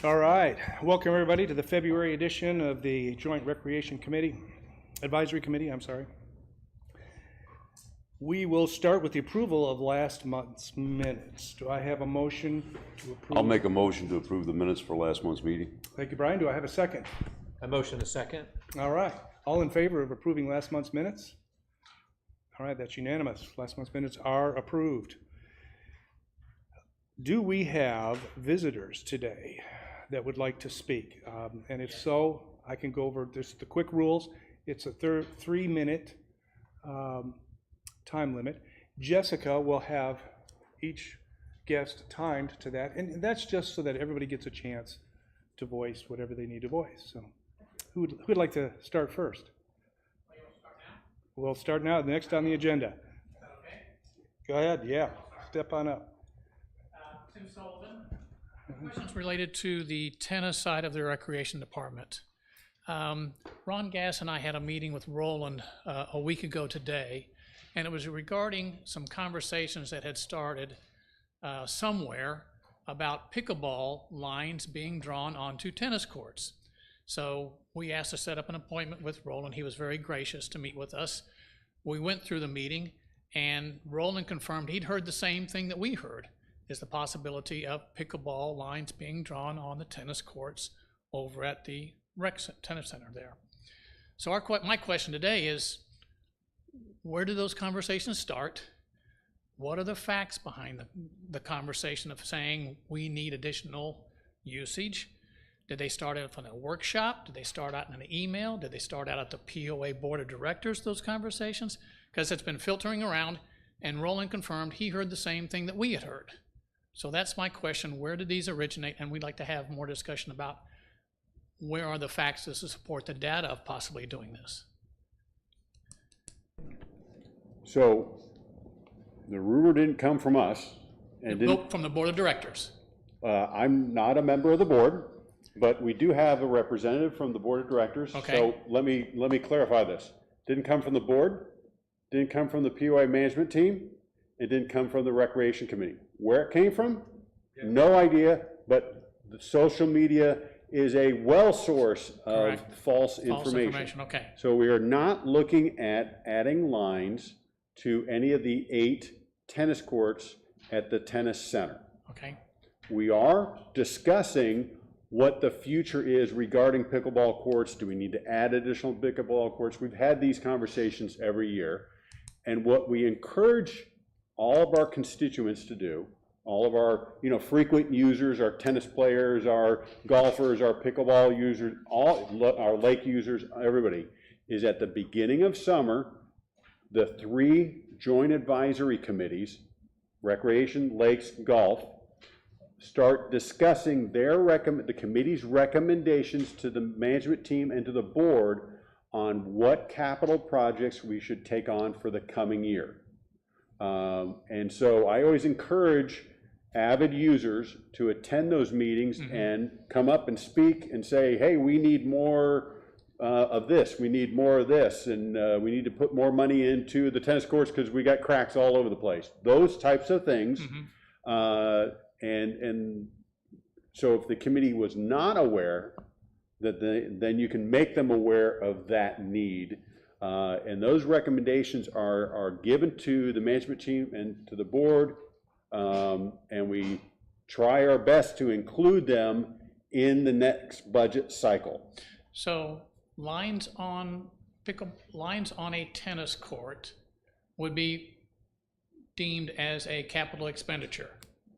All right, welcome everybody to the February edition of the Joint Recreation Committee, Advisory Committee, I'm sorry. We will start with the approval of last month's minutes. Do I have a motion to approve? I'll make a motion to approve the minutes for last month's meeting. Thank you, Brian. Do I have a second? A motion a second. All right, all in favor of approving last month's minutes? All right, that's unanimous. Last month's minutes are approved. Do we have visitors today that would like to speak? And if so, I can go over just the quick rules. It's a 3-minute time limit. Jessica will have each guest timed to that, and that's just so that everybody gets a chance to voice whatever they need to voice. So who would like to start first? We'll start now, next on the agenda. Okay. Go ahead, yeah, step on up. Tim Sullivan. Questions related to the tennis side of the recreation department. Ron Gass and I had a meeting with Roland a week ago today, and it was regarding some conversations that had started somewhere about pickleball lines being drawn onto tennis courts. So we asked to set up an appointment with Roland. He was very gracious to meet with us. We went through the meeting, and Roland confirmed he'd heard the same thing that we heard, is the possibility of pickleball lines being drawn on the tennis courts over at the tennis center there. So my question today is, where do those conversations start? What are the facts behind the conversation of saying we need additional usage? Did they start out from a workshop? Did they start out in an email? Did they start out at the POA Board of Directors, those conversations? Because it's been filtering around, and Roland confirmed he heard the same thing that we had heard. So that's my question, where did these originate? And we'd like to have more discussion about where are the facts to support the data of possibly doing this. So the rumor didn't come from us, and Nope, from the Board of Directors. I'm not a member of the board, but we do have a representative from the Board of Directors. Okay. So let me clarify this. Didn't come from the board, didn't come from the POA management team, it didn't come from the Recreation Committee. Where it came from, no idea, but the social media is a well source of Correct. false False information. information, okay. So we are not looking at adding lines to any of the 8 tennis courts at the tennis center. Okay. We are discussing what the future is regarding pickleball courts. Do we need to add additional pickleball courts? We've had these conversations every year. And what we encourage all of our constituents to do, all of our frequent users, our tennis players, our golfers, our pickleball users, all our lake users, everybody, is at the beginning of summer, the 3 joint advisory committees, recreation, lakes, golf, start discussing the committee's recommendations to the management team and to the board on what capital projects we should take on for the coming year. And so I always encourage avid users to attend those meetings and come up and speak and say, hey, we need more of this, we need more of this, and we need to put more money into the tennis courts because we got cracks all over the place. Those types of things. And so if the committee was not aware, then you can make them aware of that need. And those recommendations are given to the management team and to the board, and we try our best to include them in the next budget cycle. So lines on a tennis court would be deemed as a capital expenditure.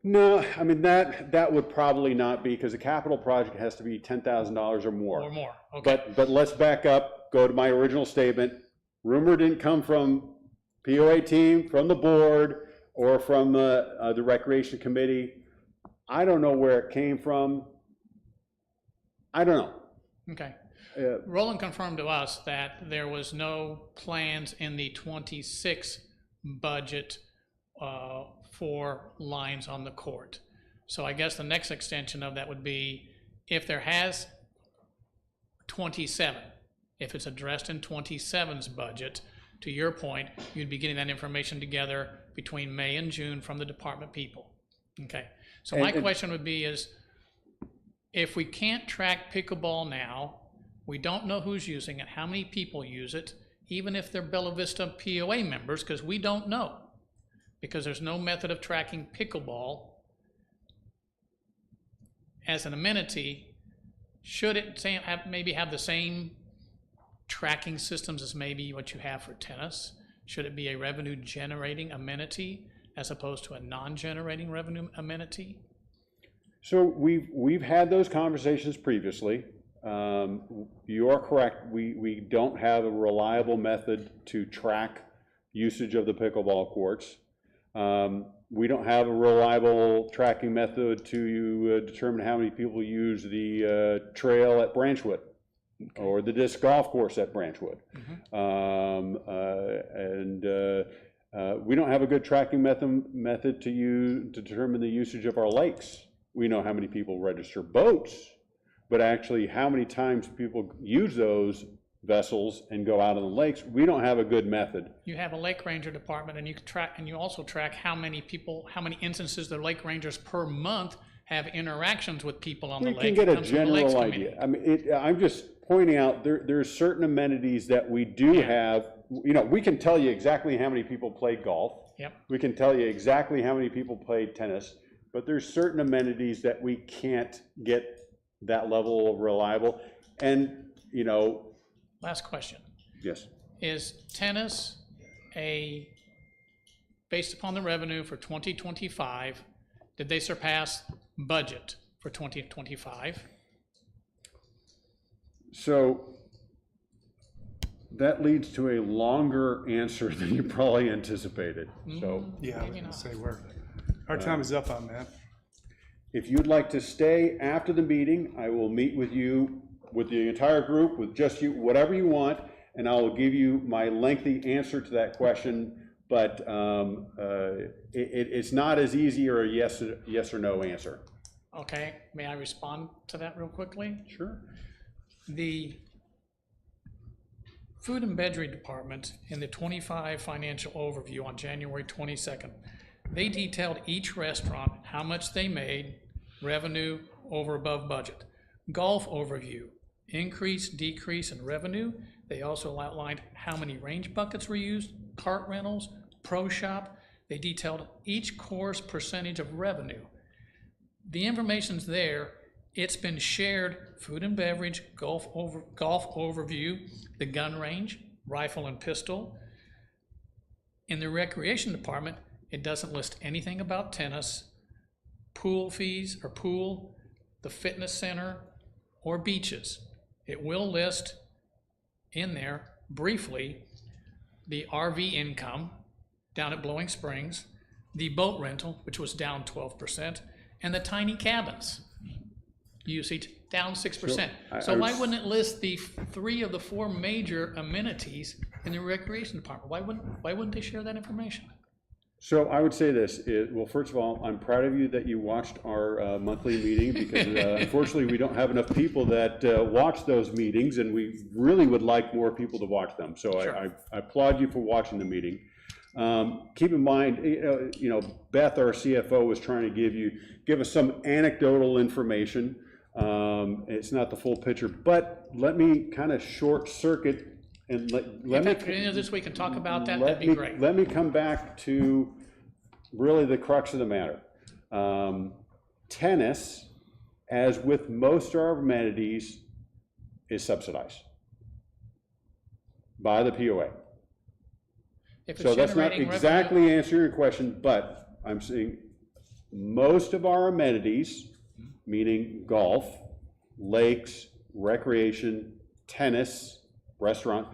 No, I mean, that would probably not be, because a capital project has to be $10,000 or more. Or more, okay. But let's back up, go to my original statement. Rumor didn't come from POA team, from the board, or from the Recreation Committee. I don't know where it came from. I don't know. Okay. Roland confirmed to us that there was no plans in the 26 budget for lines on the court. So I guess the next extension of that would be if there has 27, if it's addressed in 27's budget, to your point, you'd be getting that information together between May and June from the department people. Okay, so my question would be is, if we can't track pickleball now, we don't know who's using it, how many people use it, even if they're Bella Vista POA members, because we don't know, because there's no method of tracking pickleball as an amenity. Should it maybe have the same tracking systems as maybe what you have for tennis? Should it be a revenue generating amenity as opposed to a non-generating revenue amenity? So we've had those conversations previously. You are correct. We don't have a reliable method to track usage of the pickleball courts. We don't have a reliable tracking method to determine how many people use the trail at Branchwood or the disc golf course at Branchwood. We don't have a good tracking method to determine the usage of our lakes. We know how many people register boats, but actually how many times people use those vessels and go out on the lakes, we don't have a good method. You have a lake ranger department, and you can track, and you also track how many people, how many instances the lake rangers per month have interactions with people on the lake. We can get a It comes from the Lakes general Committee. idea. I mean, I'm just pointing out there's certain amenities that we do have. You know, we can tell you exactly how many people play golf. Yep. We can tell you exactly how many people play tennis, but there's certain amenities that we can't get that level of reliable. And, you know. Last question. Yes. Is tennis based upon the revenue for 2025, did they surpass budget for 2025? So that leads to a longer answer than you probably anticipated. So Yeah, I was gonna say, our time is up on that. if you'd like to stay after the meeting, I will meet with you, with the entire group, with just you, whatever you want, and I will give you my lengthy answer to that question. But it's not as easy or a yes or no answer. Okay, may I respond to that real quickly? Sure. The Food and Beverage Department in the 25 financial overview on January 22nd, they detailed each restaurant, how much they made, revenue over above budget. Golf overview, increase, decrease in revenue. They also outlined how many range buckets were used, cart rentals, pro shop. They detailed each course percentage of revenue. The information's there. It's been shared, food and beverage, golf overview, the gun range, rifle and pistol. In the recreation department, it doesn't list anything about tennis, pool fees or pool, the fitness center, or beaches. It will list in there briefly the RV income down at Blowing Springs, the boat rental, which was down 12%, and the tiny cabins usage down 6%. So why wouldn't it list the 3 of the 4 major amenities in the recreation department? Why wouldn't they share that information? So I would say this, well, first of all, I'm proud of you that you watched our monthly meeting, because unfortunately we don't have enough people that watch those meetings, and we really would like more people to watch them. So Sure. I applaud you for watching the meeting. Keep in mind, you know, Beth, our CFO, was trying to give us some anecdotal information. It's not the full picture, but let me kind of short circuit and let If me. at the end of this we can talk about that, that'd be great. Let me come back to really the crux of the matter. Tennis, as with most of our amenities, is subsidized by the POA. If it's So that's not generating exactly revenue, answering your question, but I'm saying most of our amenities, meaning golf, lakes, recreation, tennis, restaurant,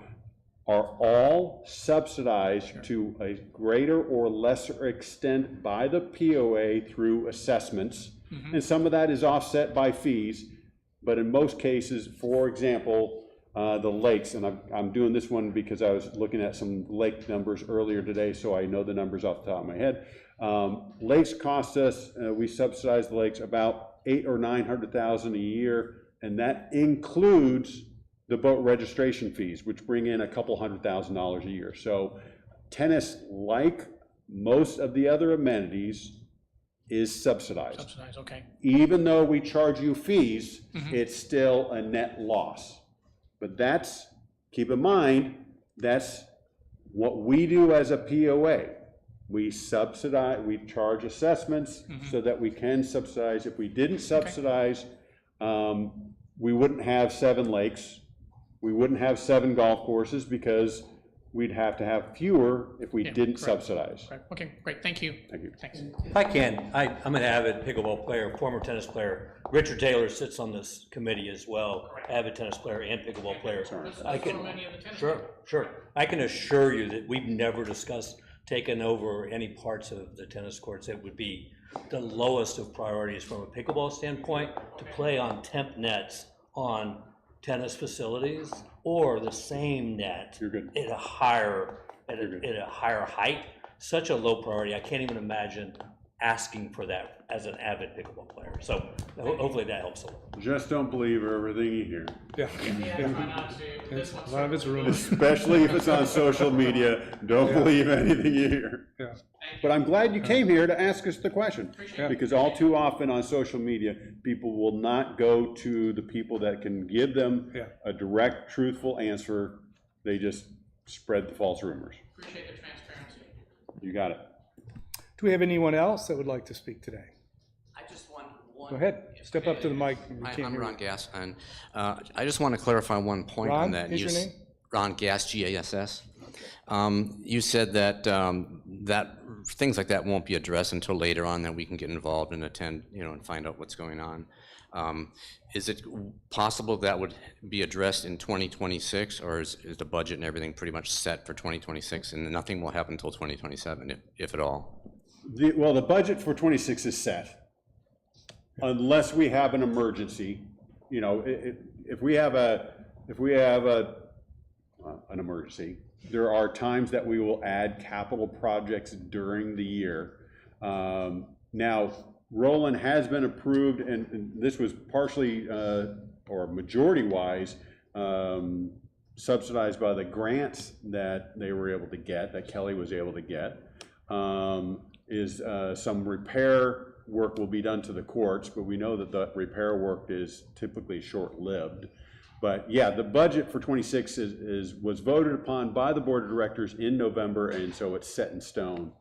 are all subsidized to a greater or lesser extent by the POA through assessments. And some of that is offset by fees, but in most cases, for example, the lakes, and I'm doing this one because I was looking at some lake numbers earlier today, so I know the numbers off the top of my head. Lakes cost us, we subsidize the lakes about $800,000 or $900,000 a year, and that includes the boat registration fees, which bring in a couple $100,000 a year. So tennis, like most of the other amenities, is subsidized. Subsidized, okay. Even though we charge you fees, it's still a net loss. But that's, keep in mind, that's what we do as a POA. We subsidize, we charge assessments so that we can subsidize. If we didn't subsidize, we wouldn't have 7 lakes. We wouldn't have 7 golf courses because we'd have to have fewer if we didn't subsidize. Right. Okay, great, thank you. Thank you. Thanks. If I can, I'm an avid pickleball player, former tennis player. Richard Taylor sits on this committee as well, avid tennis player and pickleball player. I can, So many of the tennis sure. I can assure you that we've never discussed taking over any parts of the tennis courts. It would be the lowest of priorities from a pickleball standpoint to play on temp nets on tennis facilities or the same net You're good. at a higher height. Such a low priority. I can't even imagine asking for that as an avid pickleball player. So hopefully that helps a little. Just don't believe everything you hear, Yeah. Yeah, try not to. This A one's lot of it's rumors. especially if it's on social media. Don't believe anything you hear. Yeah. But I'm glad you came here to ask us the question, because all too often on social media, people will not go to the people that can give them a direct, truthful answer. They just spread the false rumors. Appreciate the transparency. You got it. Do we have anyone else that would like to speak today? I just want one. Go ahead, step up to the mic. We Hi, can't I'm hear Ron you. Gass, and I just want to clarify one point Ron, on that. is your name? Ron Gass, G-A-S-S. You said that that things like that won't be addressed until later on, that we can get involved and attend, and find out what's going on. Is it possible that would be addressed in 2026, or is the budget and everything pretty much set for 2026, and nothing will happen until 2027, if at all? Well, the budget for 26 is set, unless we have an emergency. If we have an emergency, there are times that we will add capital projects during the year. Now, Roland has been approved, and this was partially or majority-wise subsidized by the grants that they were able to get, that Kelly was able to get. Some repair work will be done to the courts, but we know that the repair work is typically short-lived. But yeah, the budget for 26 was voted upon by the board of directors in November, and so it's set in stone.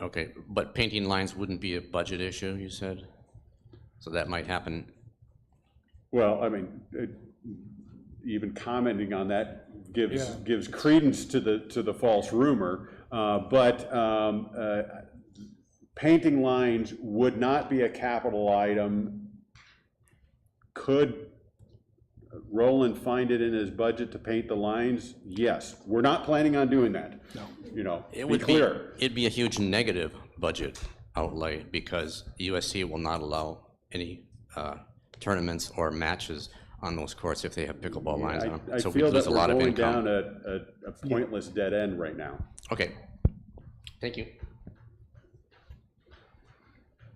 Okay, but painting lines wouldn't be a budget issue, you said? So that might happen. Well, I mean, even commenting on that gives credence to the false rumor. But painting lines would not be a capital item. Could Roland find it in his budget to paint the lines? Yes. We're not planning on doing that. No. It Be would clear. it'd be a huge negative budget outlay, because USC will not allow any tournaments or matches on those courts if they have pickleball lines on them. I So we feel lose that a we're lot of going income. down a pointless dead end right now. Okay, thank you.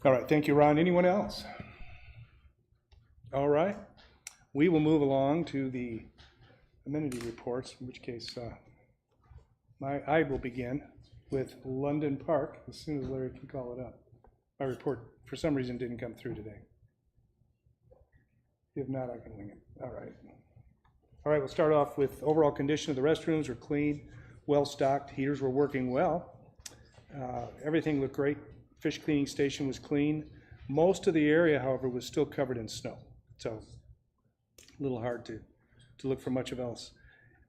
All right, thank you, Ron. Anyone else? All right, we will move along to the amenity reports, in which case I will begin with London Park as soon as Larry can call it up. My report, for some reason, didn't come through today. If not, I can wing it. All right. All right, we'll start off with overall condition of the restrooms are clean, well-stocked, heaters were working well. Everything looked great. Fish cleaning station was clean. Most of the area, however, was still covered in snow, so a little hard to look for much of else.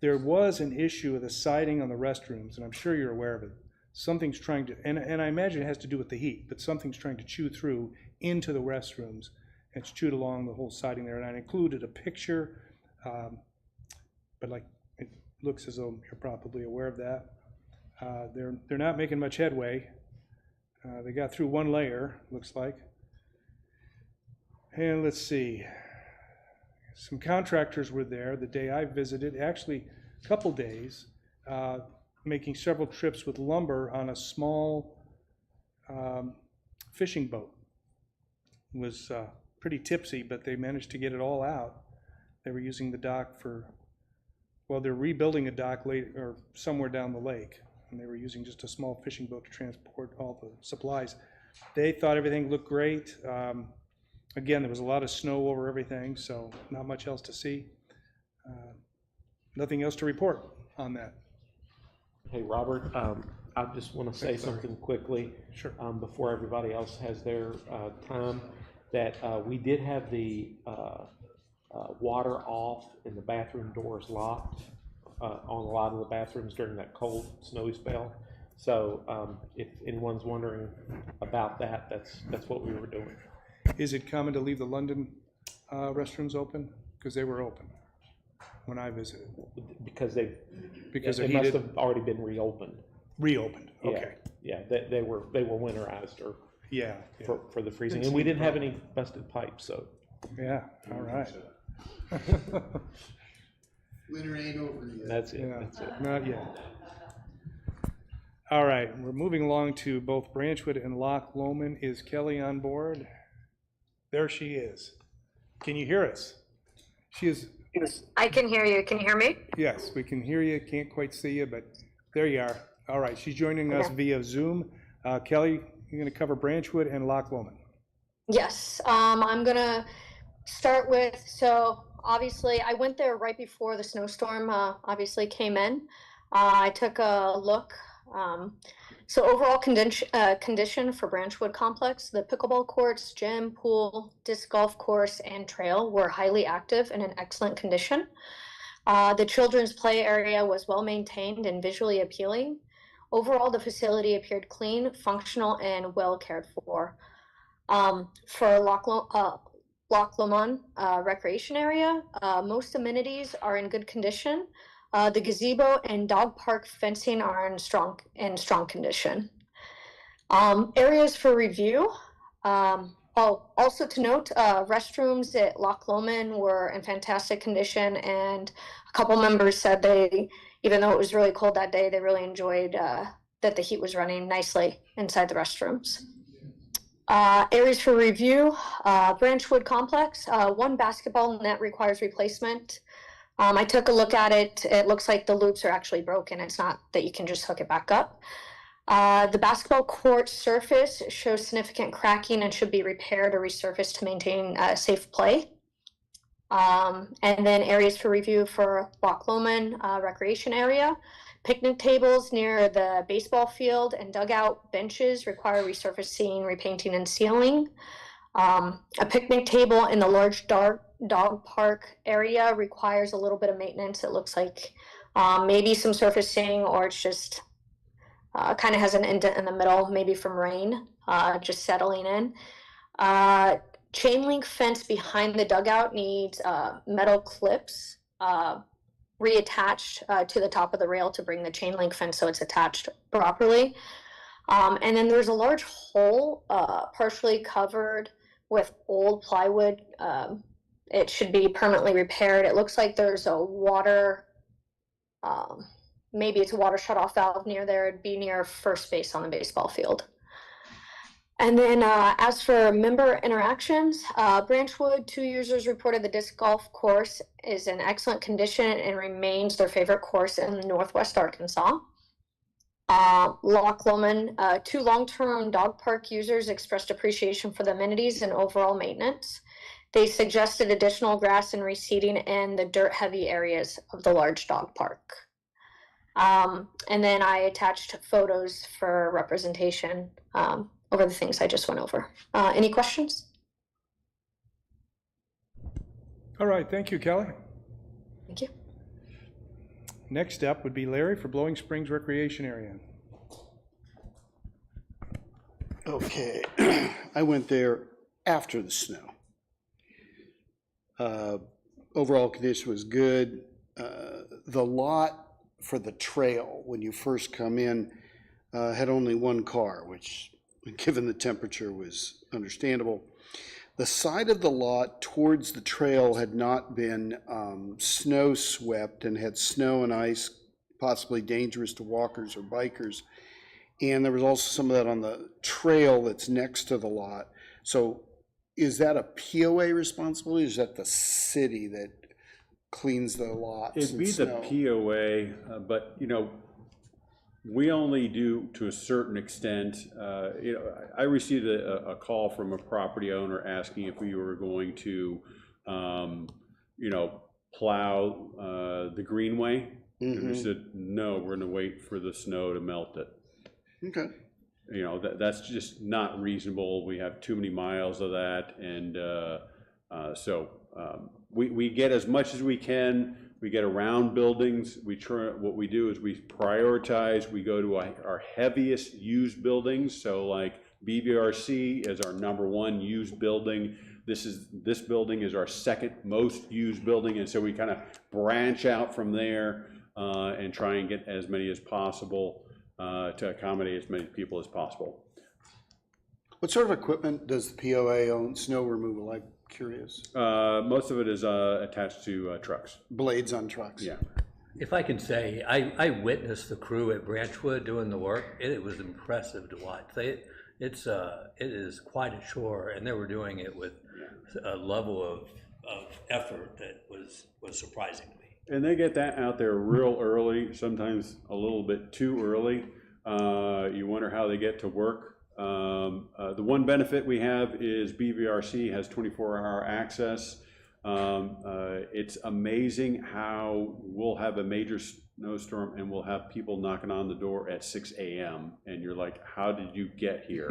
There was an issue with the siding on the restrooms, and I'm sure you're aware of it. Something's trying to, and I imagine it has to do with the heat, but something's trying to chew through into the restrooms. It's chewed along the whole siding there, and I included a picture, but like it looks as though you're probably aware of that. They're not making much headway. They got through one layer, looks like. And let's see. Some contractors were there the day I visited, actually a couple days, making several trips with lumber on a small fishing boat. It was pretty tipsy, but they managed to get it all out. They were using the dock for, well, they're rebuilding a dock or somewhere down the lake. and they were using just a small fishing boat to transport all the supplies. They thought everything looked great. Again, there was a lot of snow over everything, so not much else to see. Nothing else to report on that. Hey, Robert, I just want to say something quickly. Sure. Before everybody else has their time, that we did have the water off and the bathroom doors locked on a lot of the bathrooms during that cold, snowy spell. So if anyone's wondering about that, that's what we were doing. Is it common to leave the London restrooms open? Because they were open when I visited. Because they Because must they're heated, have already been reopened. reopened, Yeah, okay. yeah, they were winterized or Yeah, for the freezing, and we didn't have any busted pipes, so. yeah, all right. Winter ain't over yet. That's it, Yeah, that's it. not yet. All right, we're moving along to both Branchwood and Loch Lomond. Is Kelly on board? There she is. Can you hear us? She is, I can hear you. Can you hear me? yes, we can hear you, can't quite see you, but there you are. All right, she's joining us via Zoom. Kelly, you're gonna cover Branchwood and Loch Lomond. Yes. I'm gonna start with, so obviously I went there right before the snowstorm obviously came in. I took a look. So overall condition for Branchwood Complex, the pickleball courts, gym, pool, disc golf course, and trail were highly active and in excellent condition. The children's play area was well maintained and visually appealing. Overall, the facility appeared clean, functional, and well cared for. For Loch Lomond recreation area, most amenities are in good condition. The gazebo and dog park fencing are in strong condition. Areas for review. Also to note, restrooms at Loch Lomond were in fantastic condition, and a couple members said they, even though it was really cold that day, they really enjoyed that the heat was running nicely inside the restrooms. Areas for review, Branchwood Complex, one basketball net requires replacement. I took a look at it. It looks like the loops are actually broken. It's not that you can just hook it back up. The basketball court surface shows significant cracking and should be repaired or resurfaced to maintain safe play. And then areas for review for Loch Lomond recreation area. Picnic tables near the baseball field and dugout benches require resurfacing, repainting, and sealing. A picnic table in the large dog park area requires a little bit of maintenance. It looks like maybe some surfacing, or it's just kind of has an indent in the middle, maybe from rain, just settling in. Chain link fence behind the dugout needs metal clips reattached to the top of the rail to bring the chain link fence so it's attached properly. And then there's a large hole partially covered with old plywood. It should be permanently repaired. It looks like there's a water, maybe it's a water shutoff valve near there. It'd be near first base on the baseball field. And then as for member interactions, Branchwood, 2 users reported the disc golf course is in excellent condition and remains their favorite course in Northwest Arkansas. Loch Lomond, 2 long-term dog park users expressed appreciation for the amenities and overall maintenance. They suggested additional grass and reseeding in the dirt-heavy areas of the large dog park. And then I attached photos for representation over the things I just went over. Any questions? All right, thank you, Kelly. Thank you. Next up would be Larry for Blowing Springs Recreation Area. Okay, I went there after the snow. Overall condition was good. The lot for the trail, when you first come in, had only one car, which, given the temperature, was understandable. The side of the lot towards the trail had not been snow swept and had snow and ice, possibly dangerous to walkers or bikers. And there was also some of that on the trail that's next to the lot. So is that a POA responsibility, or is that the city that cleans the lots It'd and be the snow? POA, but you know, we only do to a certain extent. I received a call from a property owner asking if we were going to, plow the greenway. And we said, no, we're gonna wait for the snow to melt it. Okay. That's just not reasonable. We have too many miles of that, and so we get as much as we can. We get around buildings. What we do is we prioritize. We go to our heaviest used buildings. So like BVRC is our #1 used building. This building is our second most used building, and so we kind of branch out from there and try and get as many as possible to accommodate as many people as possible. What sort of equipment does the POA own, snow removal? I'm curious. Most of it is attached to trucks. Blades on trucks? Yeah. If I can say, I witnessed the crew at Branchwood doing the work. It was impressive to watch. It is quite a chore, and they were doing it with a level of effort that was surprising to me. And they get that out there real early, sometimes a little bit too early. You wonder how they get to work. The one benefit we have is BVRC has 24-hour access. It's amazing how we'll have a major snowstorm and we'll have people knocking on the door at 6 a.m. and you're like, how did you get here?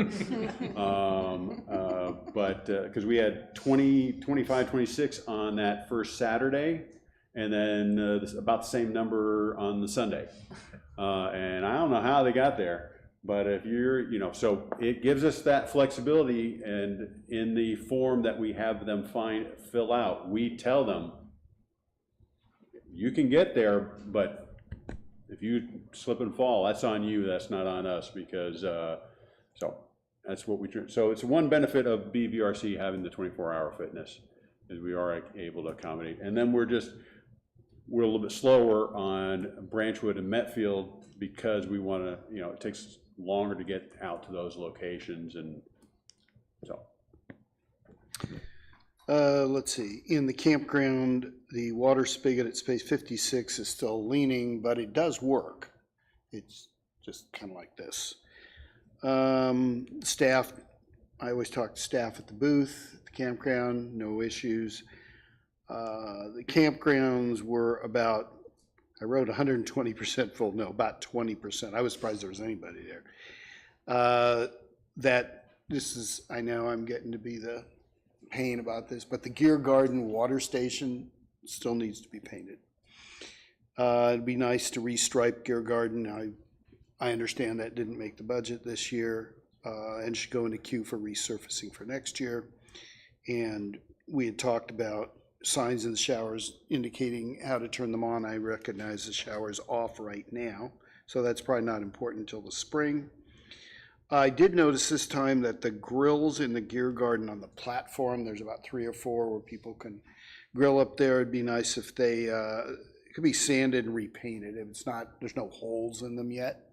But because we had 20, 25, 26 on that first Saturday, and then about the same number on the Sunday. And I don't know how they got there, but if you're, so it gives us that flexibility, and in the form that we have them fill out, we tell them, you can get there, but if you slip and fall, that's on you, that's not on us, because, so that's what we do. So it's one benefit of BVRC having the 24-hour fitness, is we are able to accommodate. And then we're a little bit slower on Branchwood and Metfield because we want to, it takes longer to get out to those locations, and so. Let's see, in the campground, the water spigot at space 56 is still leaning, but it does work. It's just kind of like this. Staff, I always talk to staff at the booth, at the campground, no issues. The campgrounds were about, I wrote 120% full, no, about 20%. I was surprised there was anybody there. I know I'm getting to be the pain about this, but the Gear Garden water station still needs to be painted. It'd be nice to restripe Gear Garden. I understand that didn't make the budget this year and should go into queue for resurfacing for next year. And we had talked about signs in the showers indicating how to turn them on. I recognize the shower's off right now, so that's probably not important until the spring. I did notice this time that the grills in the Gear Garden on the platform, there's about 3 or 4 where people can grill up there. It'd be nice if they, it could be sanded and repainted. If it's not, there's no holes in them yet,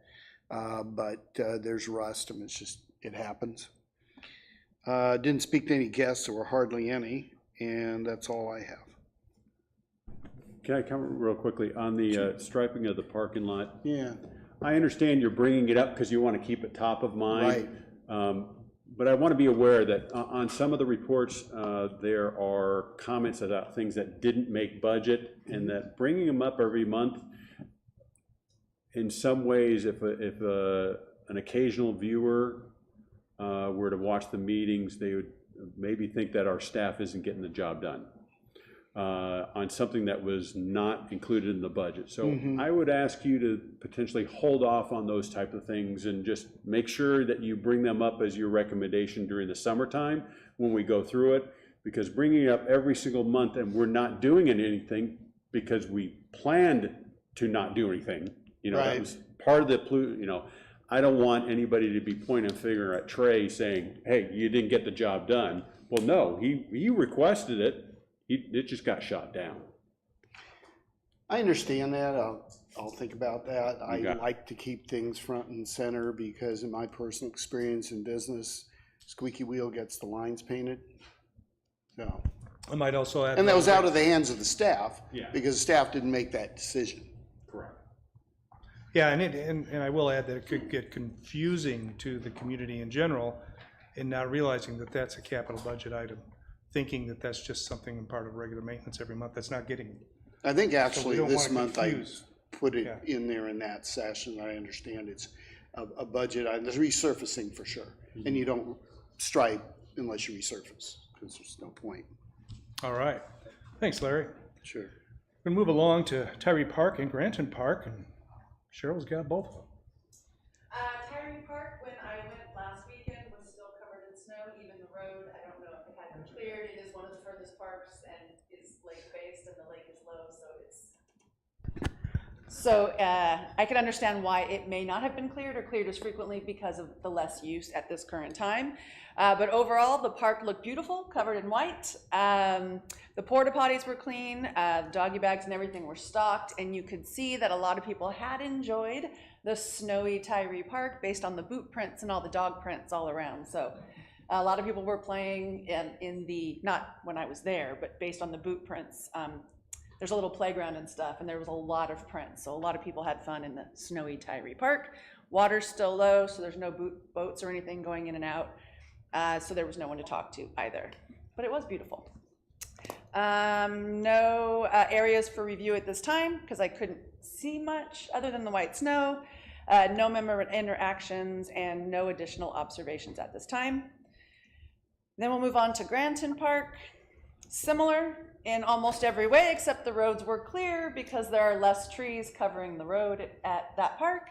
but there's rust, and it happens. Didn't speak to any guests, there were hardly any. And that's all I have. Can I comment real quickly on the striping of the parking lot? Yeah. I understand you're bringing it up because you want to keep it top of mind. Right. But I want to be aware that on some of the reports, there are comments about things that didn't make budget, and that bringing them up every month, in some ways, if an occasional viewer were to watch the meetings, they would maybe think that our staff isn't getting the job done on something that was not included in the budget. So I would ask you to potentially hold off on those type of things and just make sure that you bring them up as your recommendation during the summertime when we go through it, because bringing it up every single month and we're not doing anything because we planned to not do anything, Right. That was part of the, I don't want anybody to be pointing a finger at Trey saying, hey, you didn't get the job done. Well, no, he requested it. It just got shot down. I understand that. I'll think about that. I like to keep things front and center because in my personal experience in business, squeaky wheel gets the lines painted. So, I might also add. and that was out of the hands of the staff. Yeah. Because the staff didn't make that decision. Correct. Yeah, and I will add that it could get confusing to the community in general in not realizing that that's a capital budget item, thinking that that's just something part of regular maintenance every month. That's not getting, I think actually don't this wanna month I confuse. put Yeah. it in there in that session. I understand it's a budget, there's resurfacing for sure. And you don't stripe unless you resurface, because there's no point. all right. Thanks, Larry. Sure. We're gonna move along to Tyree Park and Granton Park, and Cheryl's got both of them. Tyree Park, when I went last weekend, was still covered in snow, even the road, I don't know if it had been cleared, it is one of the furthest parks and is lake-based and the lake is low, so it's. So, I can understand why it may not have been cleared or cleared as frequently because of the less use at this current time. But overall, the park looked beautiful, covered in white. The porta potties were clean, doggy bags and everything were stocked, and you could see that a lot of people had enjoyed the snowy Tyree Park based on the boot prints and all the dog prints all around. So a lot of people were playing in the, not when I was there, but based on the boot prints. There's a little playground and stuff, and there was a lot of prints. So a lot of people had fun in the snowy Tyree Park. Water's still low, so there's no boats or anything going in and out. So there was no one to talk to either, but it was beautiful. No areas for review at this time because I couldn't see much other than the white snow. No member interactions and no additional observations at this time. Then we'll move on to Granton Park. Similar in almost every way except the roads were clear because there are less trees covering the road at that park.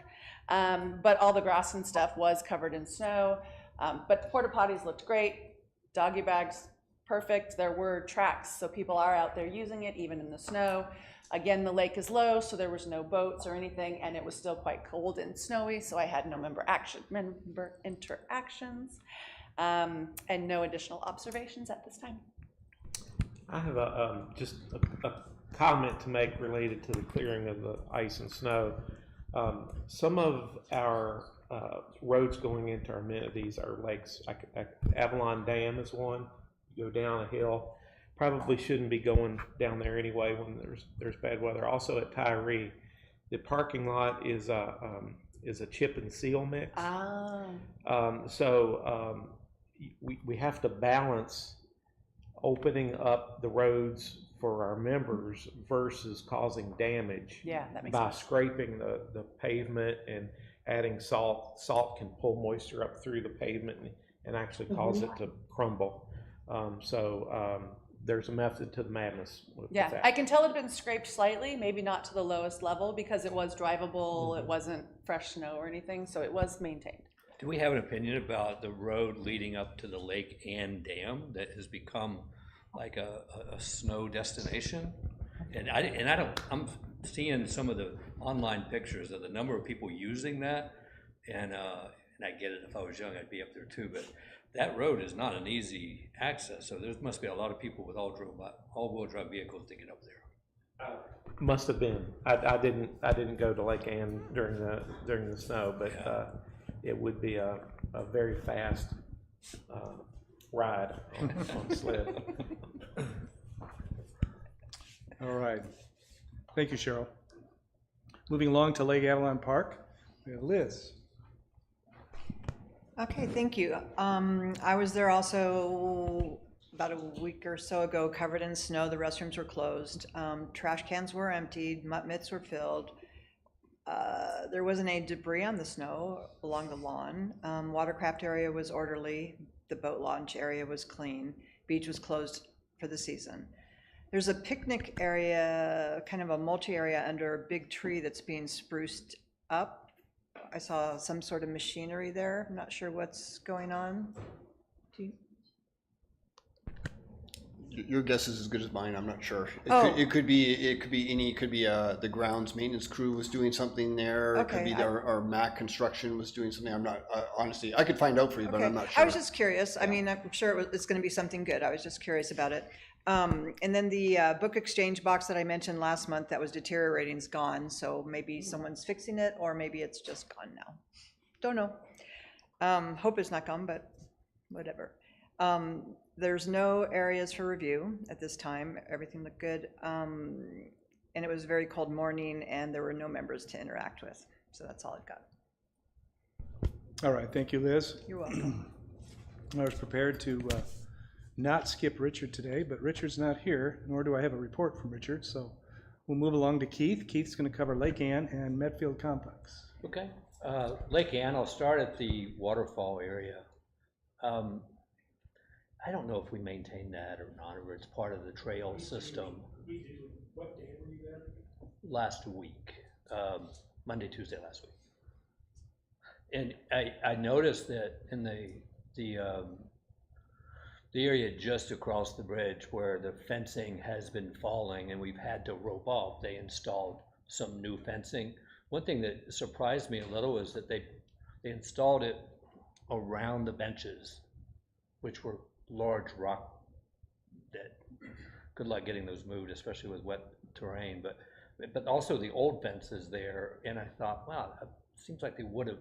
But all the grass and stuff was covered in snow. But the porta potties looked great, doggy bags, perfect. There were tracks, so people are out there using it even in the snow. Again, the lake is low, so there was no boats or anything, and it was still quite cold and snowy, so I had no member interactions, and no additional observations at this time. I have just a comment to make related to the clearing of the ice and snow. Some of our roads going into our amenities are lakes. Avalon Dam is one. You go down a hill. Probably shouldn't be going down there anyway when there's bad weather. Also at Tyree, the parking lot is a chip and seal mix. So we have to balance opening up the roads for our members versus causing damage. Yeah, that makes by sense. scraping the pavement and adding salt. Salt can pull moisture up through the pavement and actually cause it to crumble. There's a method to the madness with Yeah, that. I can tell it had been scraped slightly, maybe not to the lowest level because it was drivable, it wasn't fresh snow or anything, so it was maintained. Do we have an opinion about the road leading up to the lake and dam that has become like a snow destination? And I'm seeing some of the online pictures of the number of people using that, and I get it, if I was young, I'd be up there too, but that road is not an easy access, so there must be a lot of people with all-wheel drive vehicles to get up there. Must have been. I didn't go to Lake Ann during the snow, but it would be a very fast ride on sled. All right. Thank you, Cheryl. Moving along to Lake Avalon Park, we have Liz. Okay, thank you. I was there also about a week or so ago, covered in snow. The restrooms were closed. Trash cans were emptied, mutt mitts were filled. There wasn't any debris on the snow along the lawn. Watercraft area was orderly. The boat launch area was clean. Beach was closed for the season. There's a picnic area, kind of a multi-area under a big tree that's being spruced up. I saw some sort of machinery there. I'm not sure what's going on. Your guess is as good as mine. I'm not sure. It could be the grounds maintenance crew was doing something there. It could be our Mac construction was doing something. I'm not honestly. I could find out for you, but I'm not sure. I was just curious. I mean, I'm sure it's going to be something good. I was just curious about it. And then the book exchange box that I mentioned last month that was deteriorating is gone. So maybe someone's fixing it, or maybe it's just gone now. Don't know. Hope it's not gone, but whatever. There's no areas for review at this time. Everything looked good. And it was a very cold morning and there were no members to interact with. So that's all I've got. All right, thank you, Liz. You're welcome. I was prepared to not skip Richard today, but Richard's not here, nor do I have a report from Richard, so we'll move along to Keith. Keith's going to cover Lake Ann and Medfield Complex. Okay, Lake Ann, I'll start at the waterfall area. I don't know if we maintain that or not, or it's part of the trail system. What day were you there? Last week, Monday, Tuesday last week. And I noticed that in the area just across the bridge where the fencing has been falling and we've had to rope off, they installed some new fencing. One thing that surprised me a little is that they installed it around the benches, which were large rock that good luck getting those moved, especially with wet terrain, but also the old fences there. And I thought, wow, it seems like they would have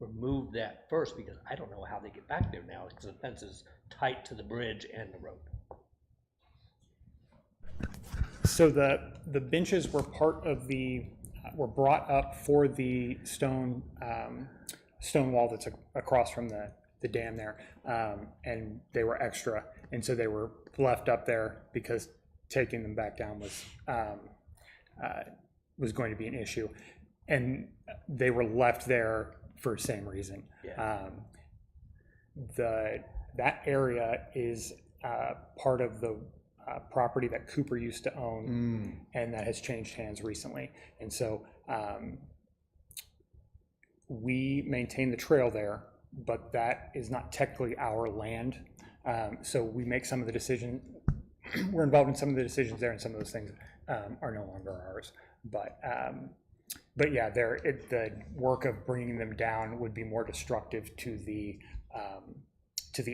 removed that first, because I don't know how they get back there now because the fence is tight to the bridge and the road. So the benches were part of were brought up for the stone wall that's across from the dam there, and they were extra, and so they were left up there because taking them back down was going to be an issue, and they were left there for the same reason. Yeah. That area is part of the property that Cooper used to own, and that has changed hands recently. And so we maintain the trail there, but that is not technically our land. So we make some of the decisions, we're involved in some of the decisions there, and some of those things are no longer ours. But yeah, the work of bringing them down would be more destructive to the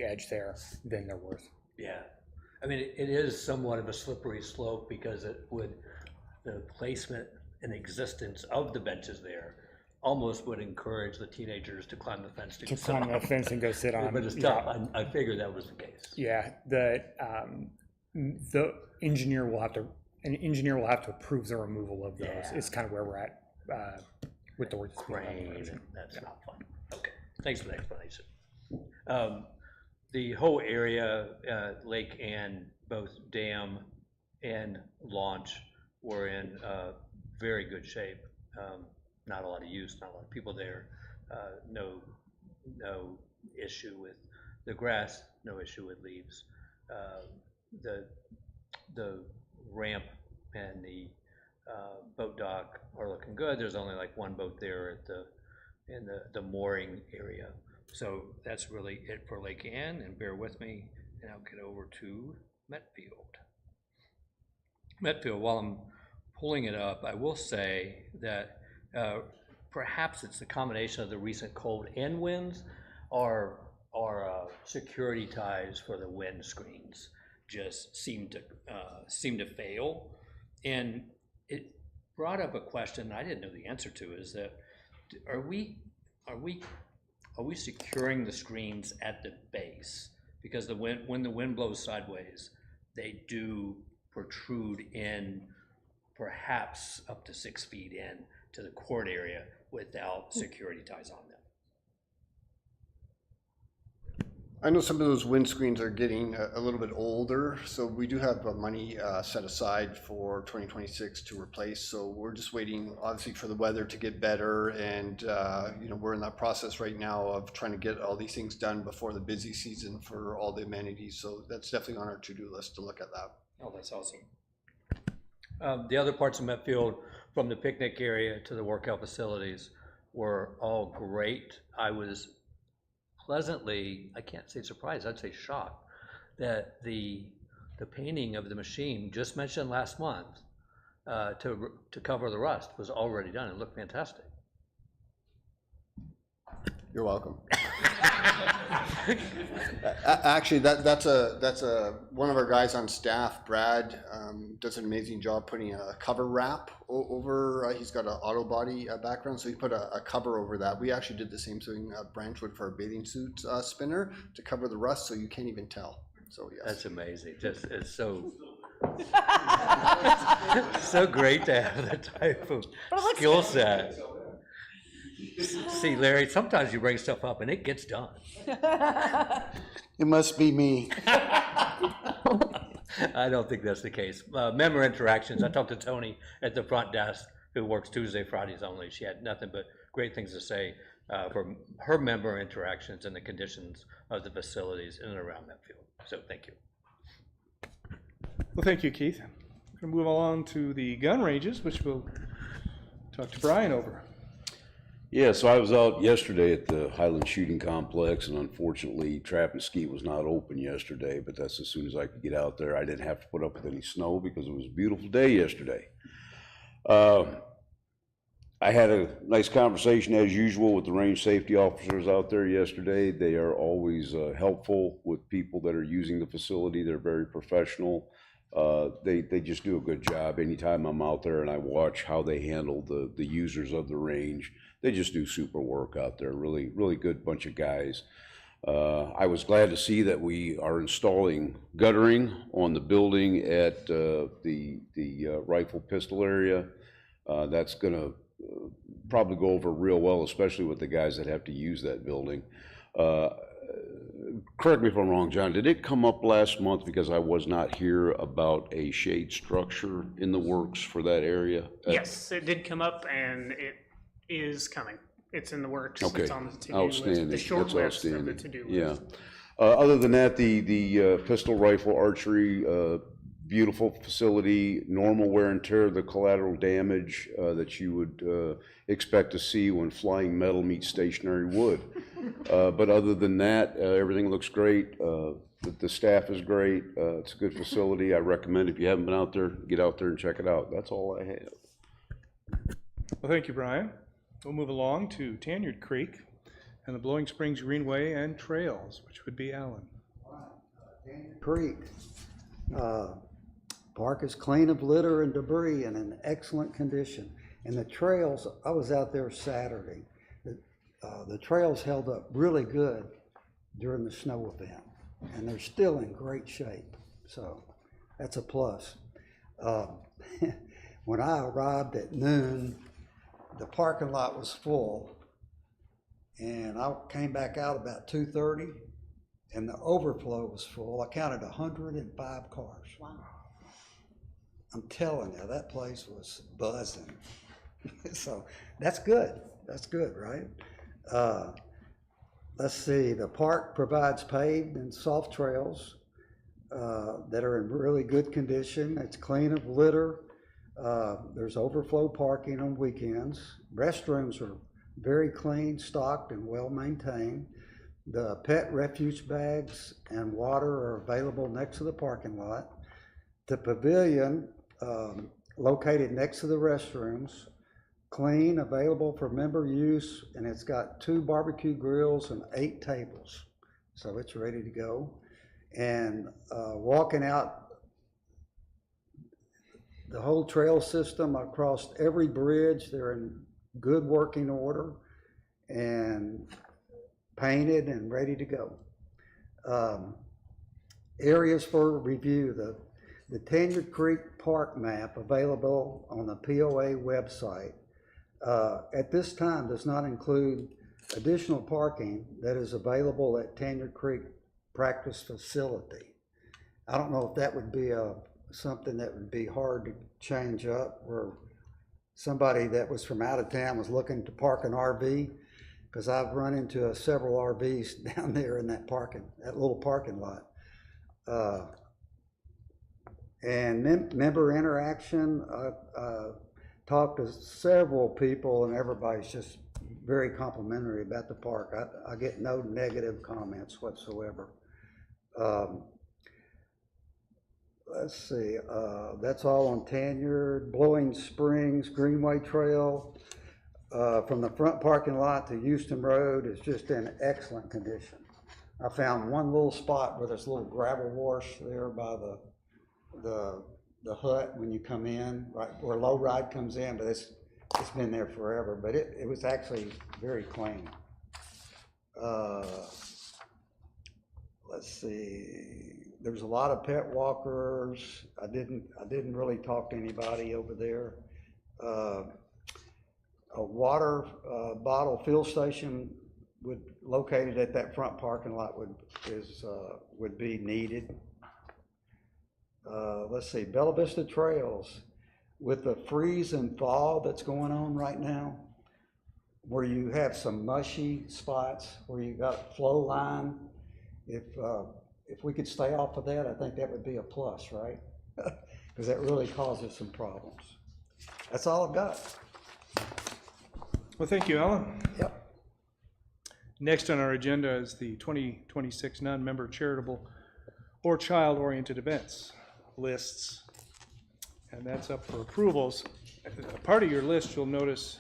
edge there than they're worth. Yeah, I mean, it is somewhat of a slippery slope because the placement and existence of the benches there almost would encourage the teenagers to climb the fence To climb the fence and go sit on. But it's tough. I figured that was the case. Yeah, the engineer will have to approve the removal of those. Yeah. It's kind of where we're at with the work that's being done. Rain, that's not fun. Okay, thanks for the explanation. The whole area, Lake Ann, both dam and launch, were in very good shape. Not a lot of use, not a lot of people there. No issue with the grass, no issue with leaves. The ramp and the boat dock are looking good. There's only like one boat there in the mooring area. So that's really it for Lake Ann, and bear with me, and I'll get over to Metfield. Metfield, while I'm pulling it up, I will say that perhaps it's the combination of the recent cold and winds or security ties for the wind screens just seem to fail. And it brought up a question I didn't know the answer to, is that are we securing the screens at the base? Because when the wind blows sideways, they do protrude in perhaps up to 6 feet in to the court area without security ties on them. I know some of those windscreens are getting a little bit older, so we do have money set aside for 2026 to replace. So we're just waiting, obviously, for the weather to get better, and we're in that process right now of trying to get all these things done before the busy season for all the amenities. So that's definitely on our to-do list to look at that. Oh, that's awesome. The other parts of Metfield, from the picnic area to the workout facilities, were all great. I was pleasantly, I can't say surprised, I'd say shocked, that the painting of the machine just mentioned last month to cover the rust was already done. It looked fantastic. You're welcome. Actually, that's one of our guys on staff, Brad, does an amazing job putting a cover wrap over. He's got an auto body background, so he put a cover over that. We actually did the same thing at Branchwood for our bathing suit spinner to cover the rust, so you can't even tell. So yes, That's amazing. Just it's so so great to have that type of skill set. See, Larry, sometimes you bring stuff up and it gets done. It must be me. I don't think that's the case. Member interactions, I talked to Tony at the front desk, who works Tuesday, Fridays only. She had nothing but great things to say for her member interactions and the conditions of the facilities in and around that field. So thank you. Well, thank you, Keith. We're going to move on to the gun ranges, which we'll talk to Brian over. Yeah, so I was out yesterday at the Highland Shooting Complex, and unfortunately, Trap and Skeet was not open yesterday, but that's as soon as I could get out there. I didn't have to put up with any snow because it was a beautiful day yesterday. I had a nice conversation, as usual, with the range safety officers out there yesterday. They are always helpful with people that are using the facility. They're very professional. They just do a good job. Anytime I'm out there and I watch how they handle the users of the range, they just do super work out there. Really, really good bunch of guys. I was glad to see that we are installing guttering on the building at the rifle pistol area. That's gonna probably go over real well, especially with the guys that have to use that building. Correct me if I'm wrong, John, did it come up last month, because I was not here, about a shade structure in the works for that area? Yes, it did come up, and it is coming. It's in the works. Okay, It's on the to-do outstanding. list, the short That's list of the outstanding. to-do Yeah. list. Other than that, the pistol rifle archery, beautiful facility, normal wear and tear, the collateral damage that you would expect to see when flying metal meets stationary wood. But other than that, everything looks great. The staff is great. It's a good facility. I recommend, if you haven't been out there, get out there and check it out. That's all I have. Well, thank you, Brian. We'll move along to Tanyard Creek and the Blowing Springs Greenway and Trails, which would be Alan. Tanyard Creek. Park is clean of litter and debris and in excellent condition. And the trails, I was out there Saturday. The trails held up really good during the snow event, and they're still in great shape. So that's a plus. When I arrived at noon, the parking lot was full, and I came back out about 2:30, and the overflow was full. I counted 105 cars. Wow. I'm telling you, that place was buzzing. So that's good. That's good, right? Let's see, the park provides paved and soft trails that are in really good condition. It's clean of litter. There's overflow parking on weekends. Restrooms are very clean, stocked, and well maintained. The pet refuge bags and water are available next to the parking lot. The pavilion, located next to the restrooms, clean, available for member use, and it's got 2 barbecue grills and 8 tables. So it's ready to go. And walking out the whole trail system across every bridge, they're in good working order and painted and ready to go. Areas for review, the Tanyard Creek Park map available on the POA website at this time does not include additional parking that is available at Tanyard Creek Practice Facility. I don't know if that would be something that would be hard to change up, where somebody that was from out of town was looking to park an RV, because I've run into several RVs down there in that little parking lot. And member interaction, talked to several people, and everybody's just very complimentary about the park. I get no negative comments whatsoever. Let's see, that's all on Tanyard. Blowing Springs Greenway Trail, from the front parking lot to Houston Road, is just in excellent condition. I found one little spot where there's a little gravel wash there by the hut when you come in, right where low ride comes in, but it's been there forever, but it was actually very clean. Let's see, there's a lot of pet walkers. I didn't really talk to anybody over there. a water bottle fill station located at that front parking lot would be needed. Let's see, Bella Vista Trails, with the freeze and thaw that's going on right now, where you have some mushy spots, where you got flow line, if we could stay off of that, I think that would be a plus, right? Because that really causes some problems. That's all I've got. Well, thank you, Alan. Yep. Next on our agenda is the 2026 non-member charitable or child-oriented events lists, and that's up for approvals. A part of your list, you'll notice,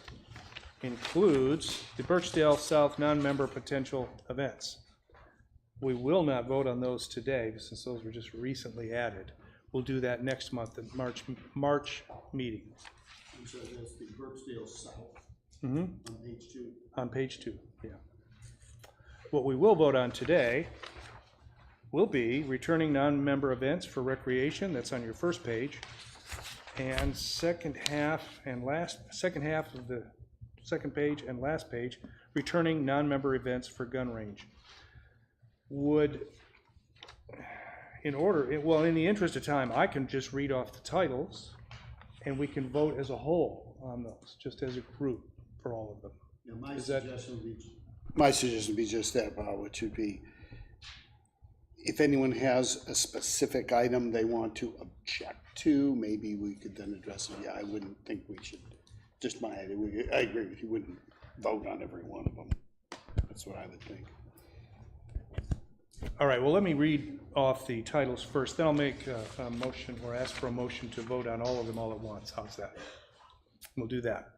includes the Birchdale South non-member potential events. We will not vote on those today, since those were just recently added. We'll do that next month, the March meeting. So that's the Birchdale South On page 2. On page 2, yeah. What we will vote on today will be returning non-member events for recreation, that's on your first page, and second half of the second page and last page, returning non-member events for gun range. In the interest of time, I can just read off the titles, and we can vote as a whole on those, just as a group for all of them. Yeah, my suggestion would be just that, Bob, which would be, if anyone has a specific item they want to object to, maybe we could then address it. Yeah, I wouldn't think we should, just my idea, I agree with you, wouldn't vote on every one of them. That's what I would think. All right, well, let me read off the titles first, then I'll make a motion or ask for a motion to vote on all of them all at once. How's that? We'll do that.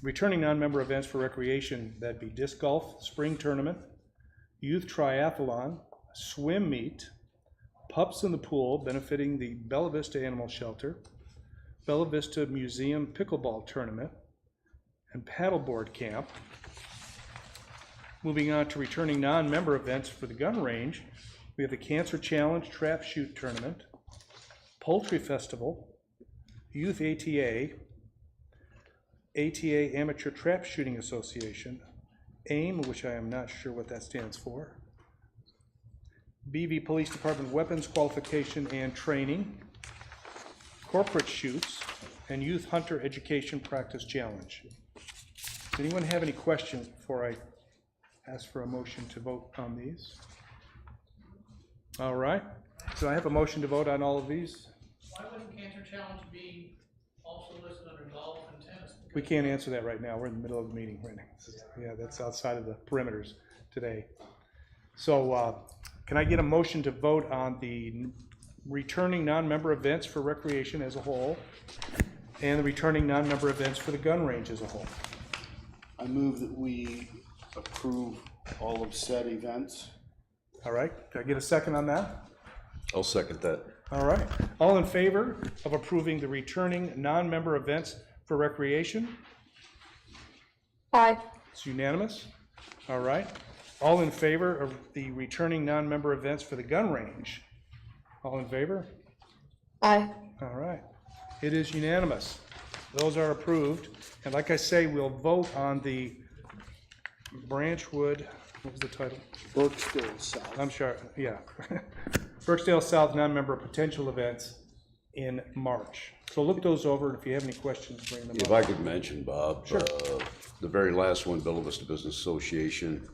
Returning non-member events for recreation, that'd be disc golf, spring tournament, youth triathlon, swim meet, pups in the pool benefiting the Bella Vista Animal Shelter, Bella Vista Museum pickleball tournament, and paddleboard camp. Moving on to returning non-member events for the gun range, we have the Cancer Challenge Trap Shoot Tournament, Poultry Festival, Youth ATA, ATA Amateur Trap Shooting Association, AIM, which I am not sure what that stands for, BV Police Department Weapons Qualification and Training, Corporate Shoots, and Youth Hunter Education Practice Challenge. Does anyone have any questions before I ask for a motion to vote on these? All right, so I have a motion to vote on all of these. Why wouldn't Cancer Challenge be also listed under golf and tennis? We can't answer that right now. We're in the middle of the meeting right now. Yeah, that's outside of the perimeters today. So can I get a motion to vote on the returning non-member events for recreation as a whole and the returning non-member events for the gun range as a whole? I move that we approve all of said events. All right, can I get a second on that? I'll second that. All right, all in favor of approving the returning non-member events for recreation? Aye. It's unanimous. All right, all in favor of the returning non-member events for the gun range? All in favor? Aye. All right, it is unanimous. Those are approved. And like I say, we'll vote on the Branchwood, what was the title? Birchdale South. I'm sure, yeah. Birchdale South non-member potential events in March. So look those over, and if you have any questions, bring them up. If I could mention, Bob, Sure. The very last one, Bella Vista Business Association,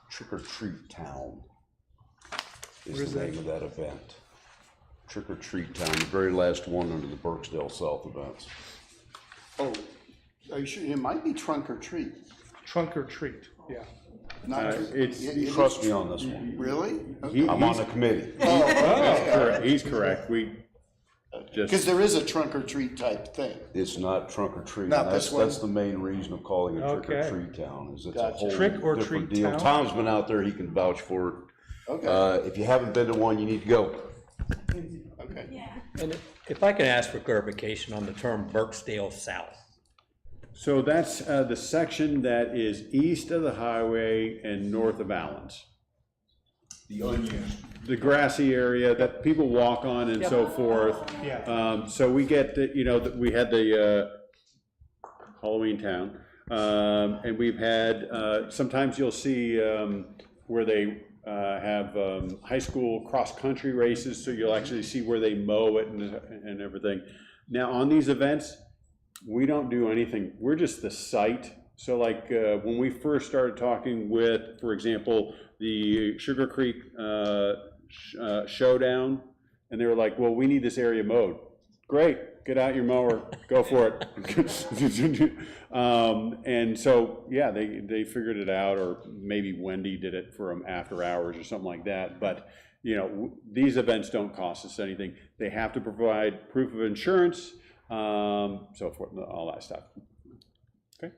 Trick or Treat Town Where is is the that? name of that event. Trick or Treat Town, the very last one under the Birchdale South events. Oh, are you sure? It might be trunk or treat. Trunk or treat, yeah. Not Trust me on this one. Really? I'm on the committee. He's correct. We Because just, there is a trunk or treat type thing. It's not trunk or treat. Not and this one? That's the main reason of calling it Trick or Okay. Treat Town, is it's a Gotcha. whole Trick or different treat deal. town? Tom's been out there, he can vouch for it. Okay, If you haven't been to one, you need to go. okay. And if I can ask for clarification on the term Birchdale South. so that's the section that is east of the highway and north of Allen's. The unused. The grassy area that people walk on and so forth. Yeah. So we get, we had the Halloween Town. And we've had, sometimes you'll see where they have high school cross-country races, so you'll actually see where they mow it and everything. Now, on these events, we don't do anything. We're just the site. So like when we first started talking with, for example, the Sugar Creek Showdown, and they were like, well, we need this area mowed. Great, get out your mower, go for it. And so, yeah, they figured it out, or maybe Wendy did it for them after hours or something like that. But, you know, these events don't cost us anything. They have to provide proof of insurance, so forth, all that stuff. Okay.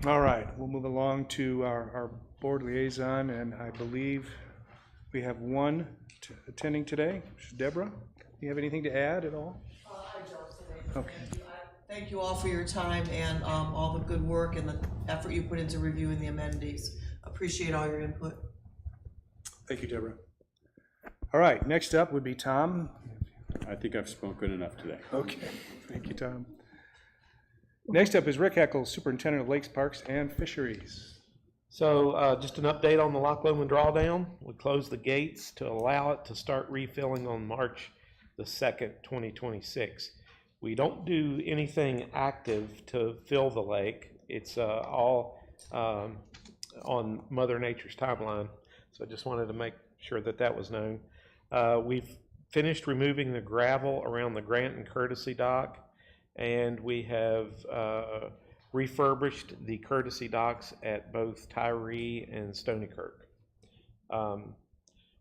All right, we'll move along to our board liaison, and I believe we have one attending today. Deborah, do you have anything to add at all? I don't today. Okay. Thank you all for your time and all the good work and the effort you put into reviewing the amenities. Appreciate all your input. Thank you, Deborah. All right, next up would be Tom. I think I've spoken enough today. Okay, thank you, Tom. Next up is Rick Eccles, Superintendent of Lakes, Parks, and Fisheries. So just an update on the Loch Lomond drawdown. We closed the gates to allow it to start refilling on March the 2nd, 2026. We don't do anything active to fill the lake. It's all on Mother Nature's timeline. So I just wanted to make sure that that was known. We've finished removing the gravel around the Grant and Courtesy dock, and we have refurbished the courtesy docks at both Tyree and Stonykirk.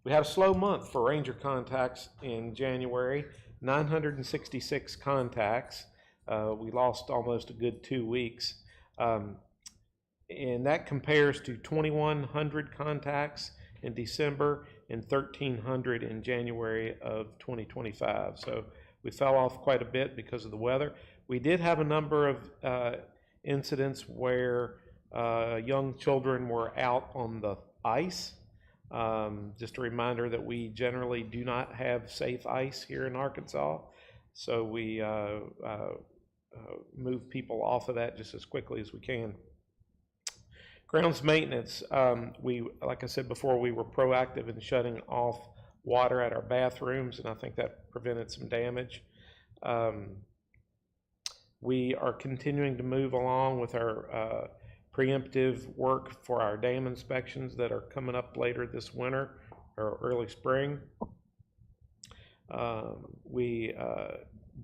We had a slow month for ranger contacts in January, 966 contacts. We lost almost a good 2 weeks. And that compares to 2,100 contacts in December and 1,300 in January of 2025. So we fell off quite a bit because of the weather. We did have a number of incidents where young children were out on the ice. Just a reminder that we generally do not have safe ice here in Arkansas, so we move people off of that just as quickly as we can. Grounds maintenance, like I said before, we were proactive in shutting off water at our bathrooms, and I think that prevented some damage. We are continuing to move along with our preemptive work for our dam inspections that are coming up later this winter or early spring. We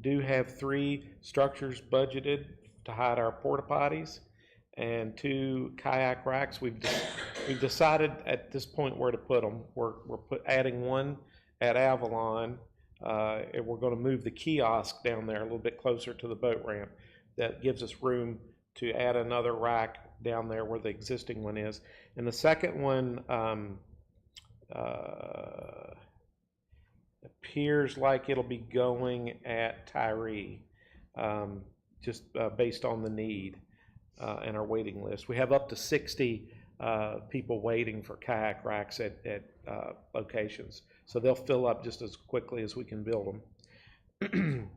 do have 3 structures budgeted to hide our porta potties and 2 kayak racks. We've decided at this point where to put them. We're adding one at Avalon, and we're going to move the kiosk down there a little bit closer to the boat ramp. That gives us room to add another rack down there where the existing one is. And the second one appears like it'll be going at Tyree, just based on the need and our waiting list. We have up to 60 people waiting for kayak racks at locations. So they'll fill up just as quickly as we can build them.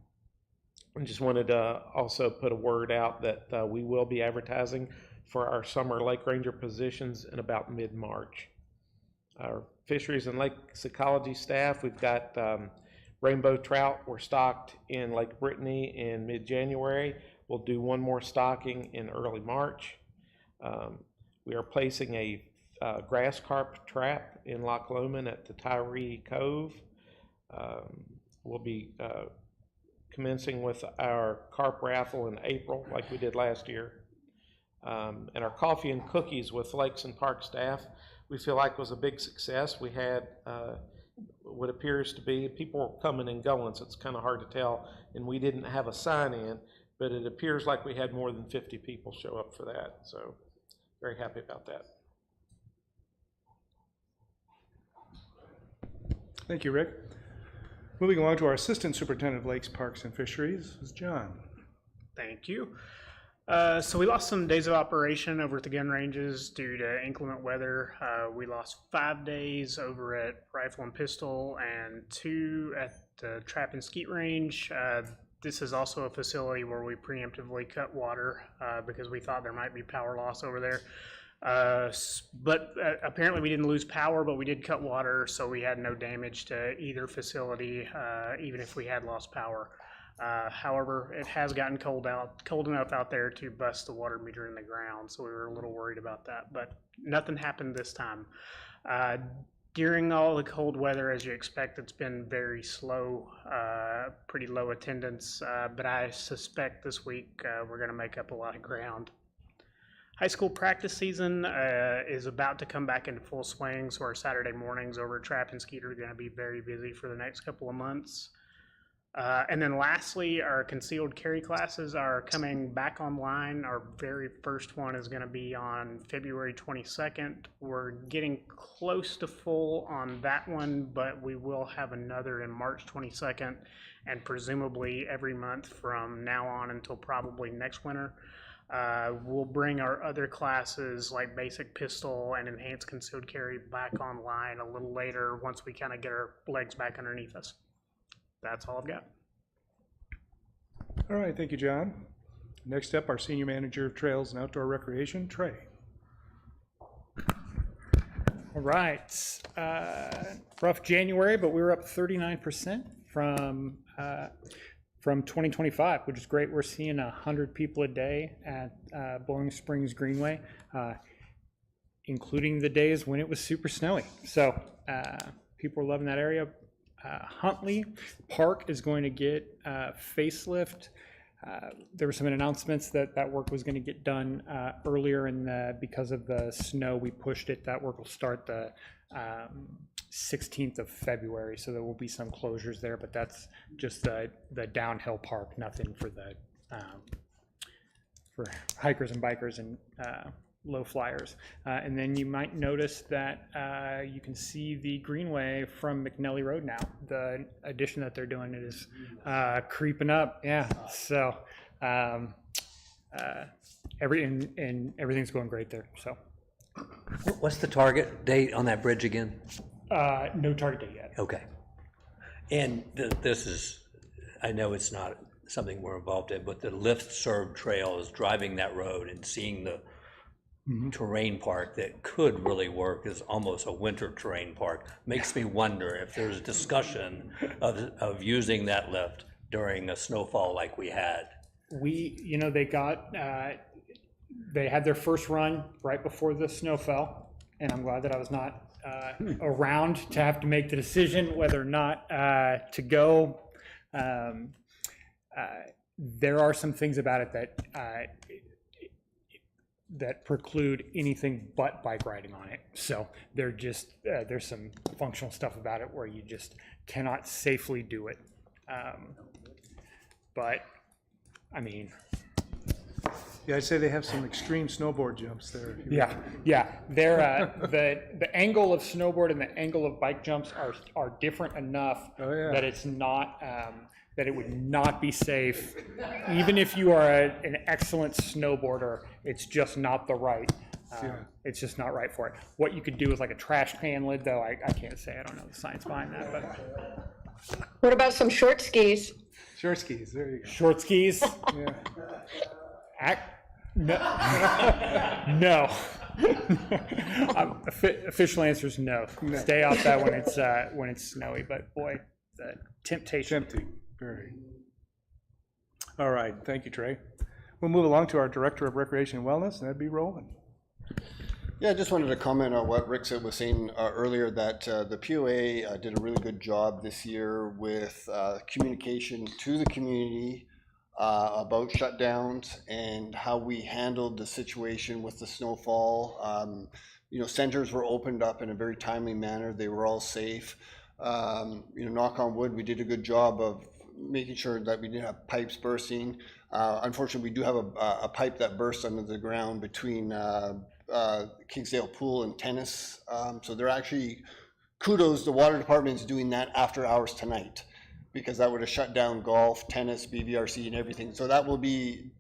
I just wanted to also put a word out that we will be advertising for our summer lake ranger positions in about mid-March. Our fisheries and lakes ecology staff, we've got rainbow trout were stocked in Lake Brittany in mid-January. We'll do one more stocking in early March. We are placing a grass carp trap in Loch Lomond at the Tyree Cove. We'll be commencing with our carp raffle in April like we did last year. And our coffee and cookies with Lakes and Park staff, we feel like was a big success. We had what appears to be, people were coming and going, so it's kind of hard to tell, and we didn't have a sign in, but it appears like we had more than 50 people show up for that, so very happy about that. Thank you, Rick. Moving along to our Assistant Superintendent of Lakes, Parks, and Fisheries is John. Thank you. So we lost some days of operation over at the gun ranges due to inclement weather. We lost 5 days over at Rifle and Pistol and 2 at the Trap and Skeet range. this is also a facility where we preemptively cut water because we thought there might be power loss over there. But apparently we didn't lose power, but we did cut water, so we had no damage to either facility, even if we had lost power. However, it has gotten cold enough out there to bust the water meter in the ground, so we were a little worried about that, but nothing happened this time. During all the cold weather, as you expect, it's been very slow, pretty low attendance, but I suspect this week we're going to make up a lot of ground. High school practice season is about to come back into full swing, so our Saturday mornings over at Trap and Skeeter are going to be very busy for the next couple of months. And then lastly, our concealed carry classes are coming back online. Our very first one is going to be on February 22nd. We're getting close to full on that one, but we will have another in March 22nd, and presumably every month from now on until probably next winter. We'll bring our other classes like basic pistol and enhanced concealed carry back online a little later once we kind of get our legs back underneath us. That's all I've got. All right, thank you, John. Next up, our Senior Manager of Trails and Outdoor Recreation, Trey. All right. Rough January, but we were up 39% from 2025, which is great. We're seeing 100 people a day at Bowling Springs Greenway, including the days when it was super snowy. So people are loving that area. Huntley Park is going to get facelift. There were some announcements that work was going to get done earlier, because of the snow, we pushed it. That work will start the 16th of February, so there will be some closures there, but that's just the downhill park, nothing for the for hikers and bikers and low flyers. And then you might notice that you can see the greenway from McNelly Road now. The addition that they're doing is creeping up. Yeah, so everything's going great there. So, What's the target date on that bridge again? No target date yet. Okay. And this is, I know it's not something we're involved in, but the Lift Serve Trail is driving that road and seeing the terrain park that could really work as almost a winter terrain park. Makes me wonder if there's discussion of using that lift during a snowfall like we had. They had their first run right before the snow fell, and I'm glad that I was not around to have to make the decision whether or not to go. There are some things about it that preclude anything but bike riding on it. So there's some functional stuff about it where you just cannot safely do it. But I mean, yeah, I'd say they have some extreme snowboard jumps there. Yeah. They're the angle of snowboard and the angle of bike jumps are different enough that it's not that it would not be safe. Even if you are an excellent snowboarder, it's just not the right. It's just not right for it. What you could do is like a trash can lid, though. I can't say. I don't know the science behind that. But what about some short skis? Short skis. There you go. Short skis. No. No. Official answer is no. Stay off that when it's snowy. But boy, the temptation. Tempting. Very. All right. Thank you, Trey. We'll move along to our Director of Recreation and Wellness, and that'd be Roland. Yeah, I just wanted to comment on what Rick was saying earlier, that the POA did a really good job this year with communication to the community about shutdowns and how we handled the situation with the snowfall. Centers were opened up in a very timely manner. They were all safe. Knock on wood, we did a good job of making sure that we didn't have pipes bursting. Unfortunately, we do have a pipe that burst under the ground between Kingsdale Pool and Tennis. So they're actually, kudos, the water department is doing that after hours tonight, because that would have shut down golf, tennis, BVRC, and everything. So that will be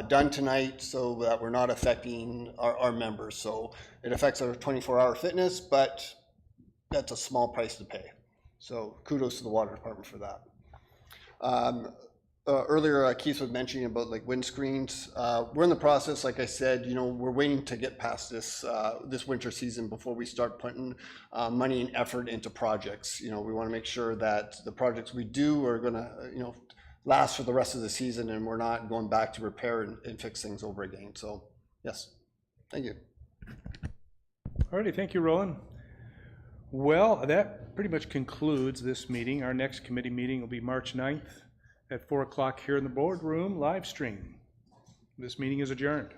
done tonight so that we're not affecting our members. So it affects our 24-hour fitness, but that's a small price to pay. So kudos to the water department for that. earlier Keith was mentioning about like windscreens. We're in the process, like I said, you know, we're waiting to get past this, this winter season before we start putting money and effort into projects. You know, we want to make sure that the projects we do are gonna, you know, last for the rest of the season and we're not going back to repair and fix things over again. So, yes, thank you. Alrighty, thank you, Roland. Well, that pretty much concludes this meeting. Our next committee meeting will be March 9th at 4 o'clock here in the boardroom, live stream. This meeting is adjourned.